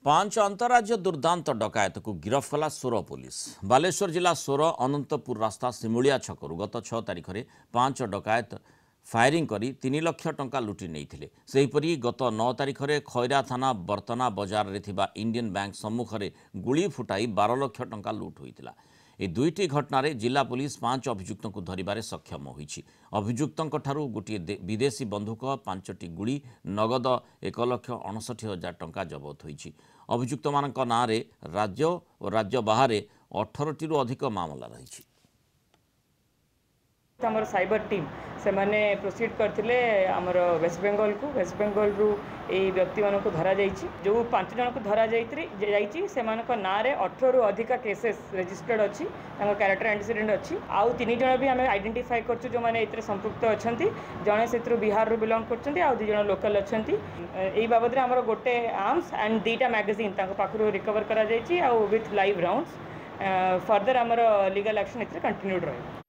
पांच अंतरराज्य दुर्दांत डकायत को गिरफ्त कला सोर पुलिस। बालेश्वर जिला सोर अनंतपुर रास्ता सिमुलिया छकरू गत 6 तारिख में 5 डकायत फायरिंग करी 3 लाख टंका लुटि नहीं। सेहीपरि गत 9 तारिख में खैरा थाना बर्तना बजार रे थिबा इंडियन बैंक सम्मुख में गुली फुटाई 12 लाख टंका लुट होइतिला। ए दुईटी घटना जिला पुलिस 5 अभियुक्तों को धरिबारे सक्षम होइछि। अभियुक्तों ठारू गोटे विदेशी बंधुक 5टी गुली नगद 1,59,000 टंका जबत होइछि। अभियुक्त मानक नाँ रे राज्य और राज्य बाहर 18टी अधिक मामला रही। आमर साइबर टीम से माने प्रोसीड करथिले आमर वेस्ट बेंगल रु ए व्यक्ति मानको धरा जाइछि। जो 5 जन को धरा जाइछि से मानक नाँ रे 18 रु अधिक केसेस रजिस्टर्ड अछि। तांको कैरेक्टर एंटीसीडेंट अछि। आउ 3 जन भी हमें आइडेंटिफाई करछु जो माने एतरे संपृक्त अछंती। जणे सेत्रु बिहार रु बिलोंग करछंती आउ 2 जन लोकल अछंती। एई बाबद रे हमर गोटे आर्म्स एंड 2टा मैगजीन तांको पाखरु रिकवर करा जाइछि आउ विथ लाइव राउंड्स। फर्दर हमर लीगल एक्शन एतरे कंटिन्यूड रहै।